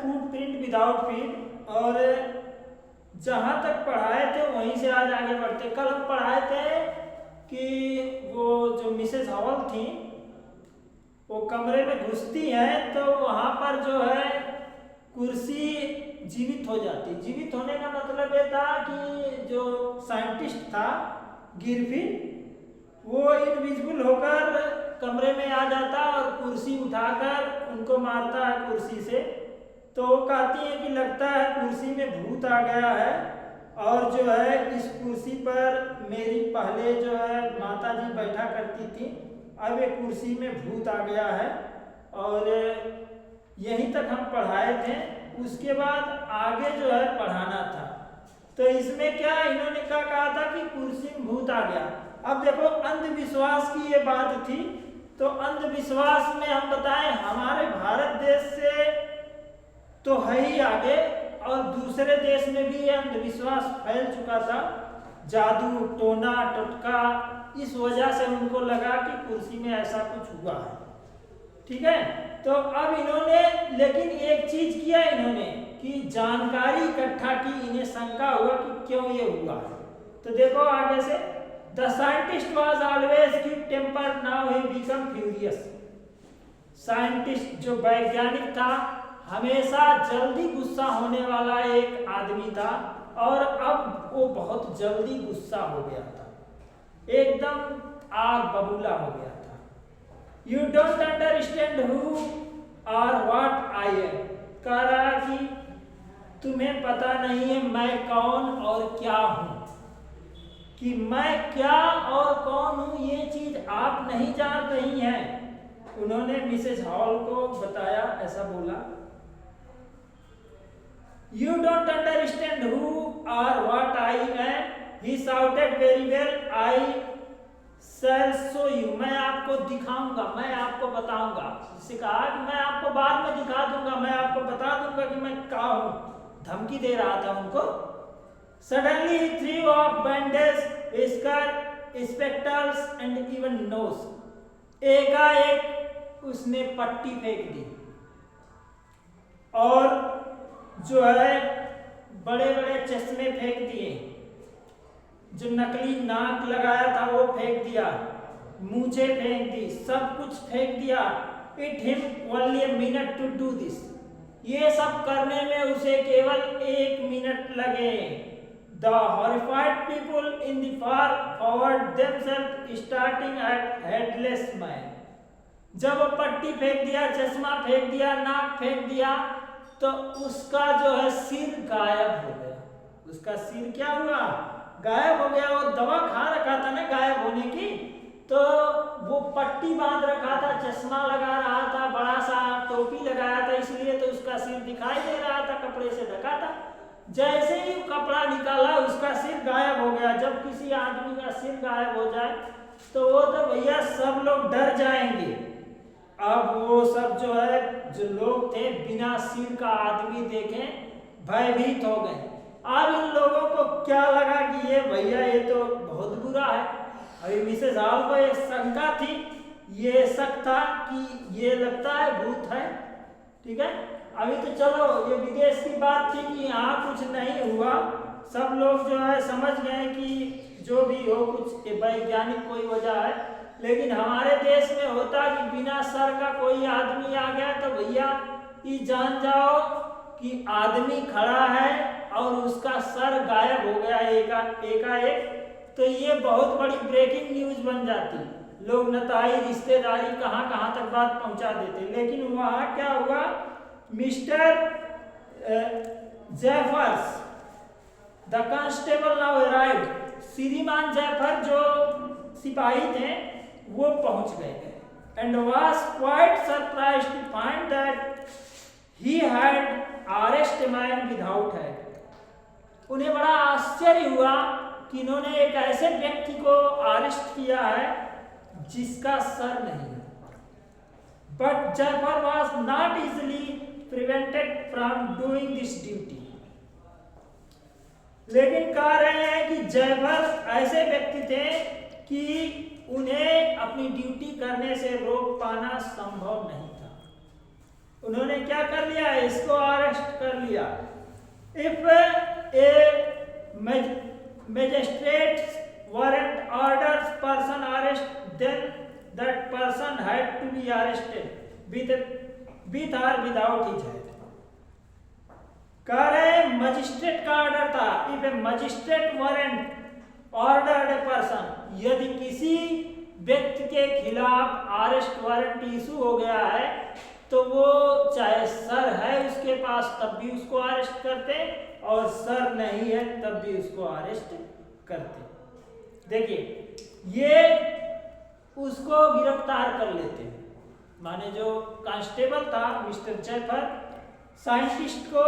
Footprint without feed. और जहाँ तक पढ़ाए थे वहीं से आज आगे बढ़ते। कल हम पढ़ाए थे कि वो जो मिसेस हॉल थी वो कमरे में घुसती हैं तो वहाँ पर जो है कुर्सी जीवित हो जाती। जीवित होने का मतलब ये था कि जो साइंटिस्ट था गिरफिन वो इनविजिबल होकर कमरे में आ जाता और कुर्सी उठाकर उनको मारता है कुर्सी से। तो वो कहती है कि लगता है कुर्सी में भूत आ गया है और जो है इस कुर्सी पर मेरी पहले जो है माता जी बैठा करती थी, अब ये कुर्सी में भूत आ गया है। और यहीं तक हम पढ़ाए थे। उसके बाद आगे जो है पढ़ाना था। तो इसमें क्या इन्होंने क्या कहा था कि कुर्सी में भूत आ गया। अब देखो अंधविश्वास की ये बात थी। तो अंधविश्वास में हम बताएं हमारे भारत देश से तो है ही आगे, और दूसरे देश में भी ये अंधविश्वास फैल चुका था। जादू टोना टोटका, इस वजह से उनको लगा कि कुर्सी में ऐसा कुछ हुआ है। ठीक है, तो अब इन्होंने लेकिन एक चीज किया इन्होंने कि जानकारी इकट्ठा की। इन्हें शंका हुआ कि क्यों ये हुआ है। तो देखो आगे से, the scientist was always keep temper, now he become furious. Scientist जो वैज्ञानिक था हमेशा जल्दी गुस्सा होने वाला एक आदमी था, और अब वो बहुत जल्दी गुस्सा हो गया था, एकदम आग बबूला हो गया था। यू डोंट अंडरस्टैंड हु और व्हाट आई एम, कह रहा कि तुम्हें पता नहीं है मैं कौन और क्या हूं, कि मैं क्या और कौन हूं ये चीज आप नहीं जान रही हैं। उन्होंने मिसेस हॉल को बताया, ऐसा बोला। You don't understand who or what I am, he shouted very well, I shall show you, मैं आपको दिखाऊंगा, मैं आपको बताऊंगा। उससे कहा कि मैं आपको बाद में दिखा दूंगा, मैं आपको बता दूंगा कि मैं क्या हूं, धमकी दे रहा था उनको। Suddenly he threw off bandage, skirt, spectacles and even nose, एकाएक उसने पट्टी फेंक दी और जो है बड़े बड़े चश्मे फेंक दिए, जो नकली नाक लगाया था वो फेंक दिया, मूछे फेंक दी, सब कुछ फेंक दिया। It him only a minute to do this, ये सब करने में उसे केवल 1 मिनट लगे। The horrified people in the far forward themselves starting at headless man. जब वो पट्टी फेंक दिया, चश्मा फेंक दिया, नाक फेंक दिया, तो उसका जो है सिर गायब हो गया। उसका सिर क्या हुआ? गायब हो गया। वो दवा खा रखा था ना गायब होने की, तो वो पट्टी बांध रखा था, चश्मा लगा रहा था, बड़ा सा टोपी लगाया था, इसलिए तो उसका सिर दिखाई दे रहा था, कपड़े से ढका था। जैसे ही कपड़ा निकाला उसका सिर गायब हो गया। जब किसी आदमी का सिर गायब हो जाए तो वो तो भैया सब लोग डर जाएंगे। अब वो सब जो है जो लोग थे बिना सिर का आदमी देखे भयभीत हो गए। अब इन लोगों को क्या लगा कि ये भैया ये तो बहुत बुरा है। अभी मिसेस हॉल को एक शंका थी, ये शक था कि ये लगता है भूत है। ठीक है, अभी तो चलो ये विदेश की बात थी कि यहाँ कुछ नहीं हुआ, सब लोग जो है समझ गए कि जो भी हो कुछ वैज्ञानिक कोई वजह है। लेकिन हमारे देश में होता कि बिना सर का कोई आदमी आ गया तो भैया ये जान जाओ कि आदमी खड़ा है और उसका सर गायब हो गया एकाएक। तो ये बहुत बड़ी ब्रेकिंग न्यूज बन जाती, लोग नताई रिश्तेदारी कहाँ कहाँ तक बात पहुंचा देते। लेकिन वहाँ क्या हुआ, Mister Jeffers the constable now arrived, श्रीमान जेफर जो सिपाही थे वो पहुंच गए and was quite surprised to find that he had arrest man without head. उन्हें बड़ा आश्चर्य हुआ कि इन्होंने एक ऐसे व्यक्ति को अरेस्ट किया है जिसका सर नहीं है। But Jaffer was not easily prevented from doing this duty. लेकिन कह रहे हैं कि जेफर ऐसे व्यक्ति थे कि उन्हें अपनी ड्यूटी करने से रोक पाना संभव नहीं था। उन्होंने क्या कर लिया, इसको अरेस्ट कर लिया। If a magistrate warrant orders person arrest, then that person had to be arrested with और विदाउट हिज हेड। कह रहे मजिस्ट्रेट का ऑर्डर था। If a magistrate warrant ordered a person, यदि किसी व्यक्ति के खिलाफ अरेस्ट वारंट इशू हो गया है तो वो चाहे सर है उसके पास तब भी उसको अरेस्ट करते, और सर नहीं है तब भी उसको अरेस्ट करते। देखिए ये उसको गिरफ्तार कर लेते हैं। माने जो कांस्टेबल था मिस्टर जयफर, साइंटिस्ट को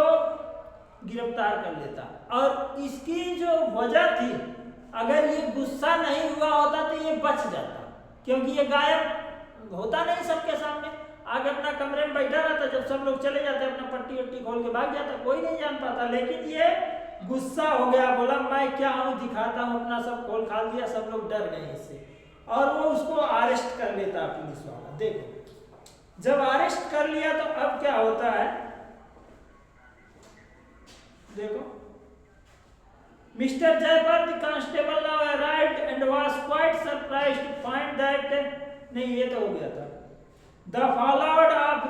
गिरफ्तार कर लेता। और इसकी जो वजह थी, अगर ये गुस्सा नहीं हुआ होता तो ये बच जाता, क्योंकि ये गायब होता नहीं सबके सामने, आगे अपना कमरे में बैठा रहता, जब सब लोग चले जाते अपना पट्टी वट्टी खोल के भाग जाता, कोई नहीं जान पाता। लेकिन ये गुस्सा हो गया, बोला मैं क्या हूँ, दिखाता हूँ, अपना सब खोल खाल दिया, सब लोग डर गए इससे, और वो उसको अरेस्ट कर लेता पुलिस वाला। देखो जब अरेस्ट कर लिया तो अब क्या होता है, देखो mister Jaffer the constable now arrived and was quite surprised to find that, नहीं ये तो हो गया था, the followed of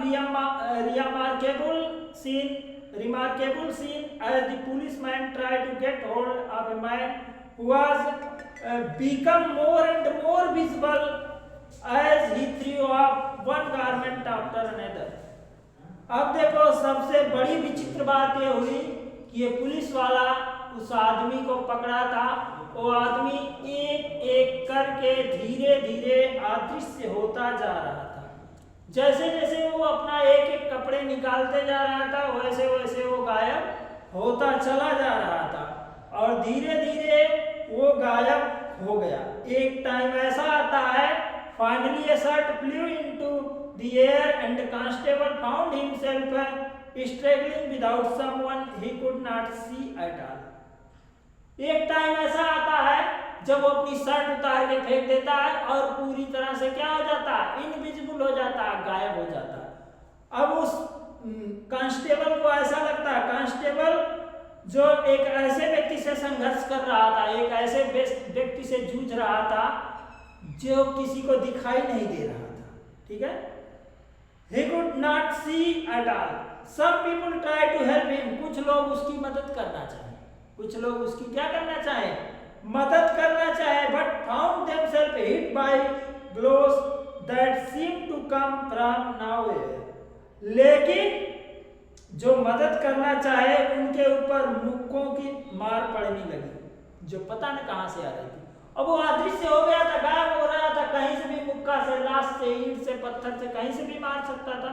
remarkable scene as the policeman tried to get hold of a man who was become more and more visible as he threw off one garment after another। अब देखो सबसे बड़ी विचित्र बात ये हुई कि ये पुलिस वाला उस आदमी को पकड़ा था, वो आदमी एक एक करके धीरे धीरे अदृश्य होता जा रहा था। जैसे जैसे वो अपना एक एक कपड़े निकालते जा रहा था वैसे वैसे वो गायब होता चला जा रहा था, और धीरे धीरे वो गायब हो गया। एक टाइम ऐसा आता है, finally a shot flew into the air and the constable found himself struggling without someone he could not see at all। एक टाइम ऐसा आता है जब वो अपनी शर्ट उतार के फेंक देता है और पूरी तरह से क्या हो जाता है, इनविजिबल हो जाता है, गायब हो जाता है। अब उस कांस्टेबल को ऐसा लगता है, कांस्टेबल जो एक ऐसे व्यक्ति से संघर्ष कर रहा था, एक ऐसे व्यक्ति से जूझ रहा था जो किसी को दिखाई नहीं दे रहा था, ठीक है, he could not see at all। some people try to help him, कुछ लोग उसकी मदद करना चाहे, कुछ लोग उसकी क्या करना चाहे, मदद करना चाहे, but found themselves hit by blows that seemed to come from nowhere। लेकिन जो मदद करना चाहे उनके ऊपर मुक्कों की मार पड़ने लगी जो पता न कहां से आ रही थी। अब वो अदृश्य हो गया था, गायब हो रहा था, कहीं से भी मुक्का से, लाश से, ईंट से, पत्थर से, कहीं से भी मार सकता था,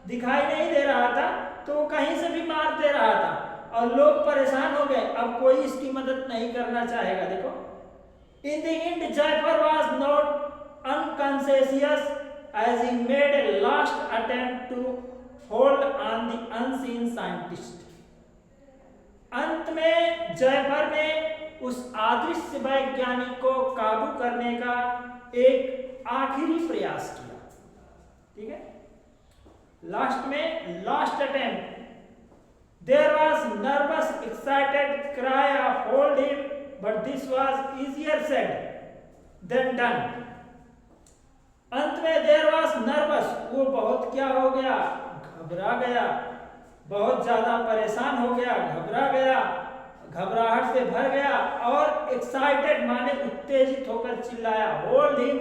दिखाई नहीं दे रहा था तो वो कहीं से भी मार दे रहा था, और लोग परेशान हो गए। अब कोई इसकी मदद नहीं करना चाहेगा। देखो in the end Jaffer was not unconscious as he made a last attempt to hold on the unseen scientist. अंत में जयफर ने उस अदृश्य वैज्ञानिक को काबू करने का एक आखिरी प्रयास किया, ठीक है, लास्ट में last attempt. There was nervous, excited cry of hold him, but this was easier said than done। अंत में there was nervous, वो बहुत क्या हो गया, घबरा गया, बहुत ज्यादा परेशान हो गया, घबरा गया, घबराहट से भर गया, और एक्साइटेड माने उत्तेजित होकर चिल्लाया, होल्ड हिम,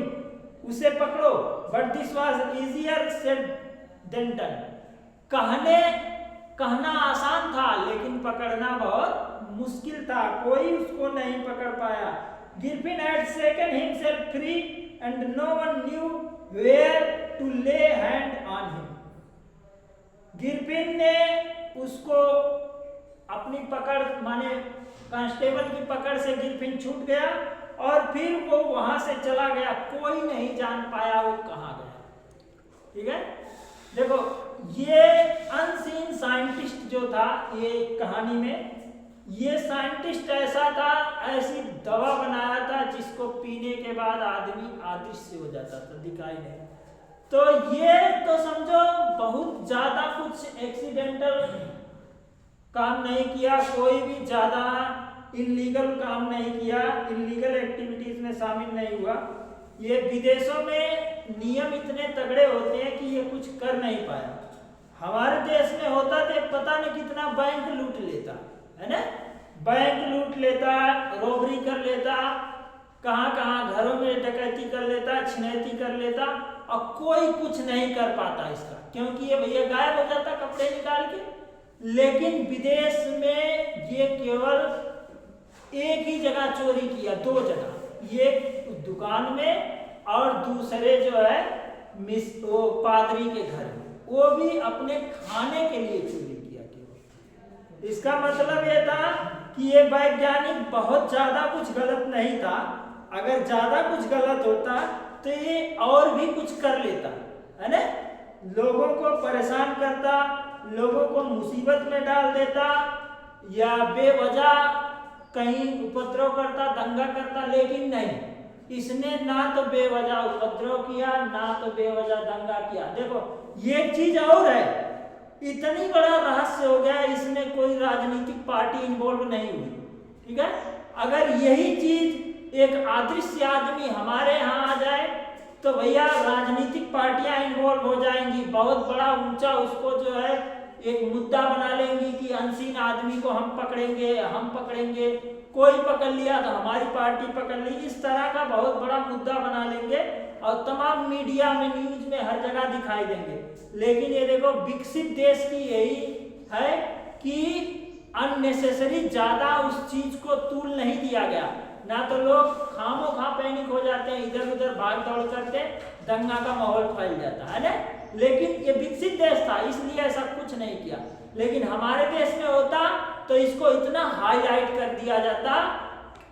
उसे पकड़ो, but this was easier said than done. कहना आसान था लेकिन पकड़ना बहुत मुश्किल था, कोई उसको नहीं पकड़ पाया। गिरपिन had shaken himself free and no one knew where to lay hand on him। गिरपिन ने उसको अपनी पकड़ माने कांस्टेबल की पकड़ से गिरपिन छूट गया और फिर वो वहां से चला गया, कोई नहीं जान पाया वो कहां गया, ठीक है। देखो ये अनसीन साइंटिस्ट जो था ये कहानी में, ये साइंटिस्ट ऐसा था, ऐसी दवा बनाया था जिसको पीने के बाद आदमी अदृश्य हो जाता था, दिखाई नहीं। तो ये तो समझो बहुत ज्यादा कुछ कुछ एक्सीडेंटल काम नहीं किया, कोई भी ज्यादा इलीगल काम नहीं किया, इलीगल एक्टिविटीज में शामिल नहीं हुआ। ये विदेशों में नियम इतने तगड़े होते हैं कि ये कुछ कर नहीं पाया। हमारे देश में होता तो पता नहीं कितना बैंक लूट लेता है ना, बैंक लूट लेता, रॉबरी कर लेता, कहाँ कहाँ घरों में डकैती कर लेता, छिनैती कर लेता, और कोई कुछ नहीं कर पाता इसका, क्योंकि ये भैया गायब हो जाता कपड़े निकाल के। लेकिन विदेश में ये केवल एक ही जगह चोरी किया, 2 जगह, ये दुकान में और दूसरे जो है वो पादरी के घर में, वो भी अपने खाने के लिए चोरी किया केवल। इसका मतलब ये था कि ये वैज्ञानिक बहुत ज्यादा कुछ गलत नहीं था। अगर ज्यादा कुछ गलत होता तो ये और भी कुछ कर लेता है ना, लोगों को परेशान करता, लोगों को मुसीबत में डाल देता, या बेवजह कहीं उपद्रव करता, दंगा करता। लेकिन नहीं, इसने ना तो बेवजह उपद्रव किया, ना तो बेवजह दंगा किया। देखो ये चीज और है, इतनी बड़ा रहस्य हो गया, इसमें कोई राजनीतिक पार्टी इन्वॉल्व नहीं हुई, ठीक है। अगर यही चीज एक अदृश्य आदमी हमारे यहाँ आ जाए तो भैया राजनीतिक पार्टियां इन्वॉल्व हो जाएंगी, बहुत बड़ा ऊंचा उसको जो है एक मुद्दा बना लेंगी कि अनसीन आदमी को हम पकड़ेंगे, कोई पकड़ लिया तो हमारी पार्टी पकड़ ली, इस तरह का बहुत बड़ा मुद्दा बना लेंगे और तमाम मीडिया में, न्यूज में हर जगह दिखाई देंगे। लेकिन ये देखो विकसित देश की यही है कि अननेसेसरी ज्यादा उस चीज को तूल नहीं दिया गया, ना तो लोग खामोखा पैनिक हो जाते हैं, इधर उधर भाग दौड़ करते, दंगा का माहौल फैल जाता है ना। लेकिन ये विकसित देश था इसलिए ऐसा कुछ नहीं किया। लेकिन हमारे देश में होता तो इसको इतना हाईलाइट कर दिया जाता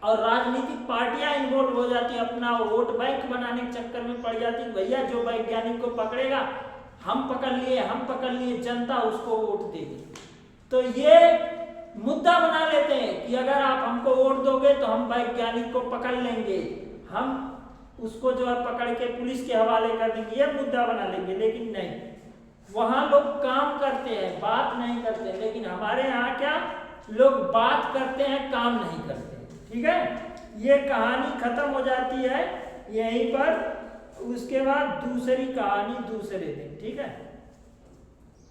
और राजनीतिक पार्टियां इन्वॉल्व हो जाती, अपना वोट बैंक बनाने के चक्कर में पड़ जाती। भैया जो वैज्ञानिक को पकड़ेगा, हम पकड़ लिए, जनता उसको वोट देगी। तो ये मुद्दा बना लेते हैं कि अगर आप हमको वोट दोगे तो हम वैज्ञानिक को पकड़ लेंगे, हम उसको जो है पकड़ के पुलिस के हवाले कर देंगे, ये मुद्दा बना लेंगे। लेकिन नहीं, वहां लोग काम करते हैं, बात नहीं करते। लेकिन हमारे यहाँ क्या, लोग बात करते हैं, काम नहीं करते, ठीक है। ये कहानी खत्म हो जाती है यहीं पर, उसके बाद दूसरी कहानी दूसरे दिन, ठीक है।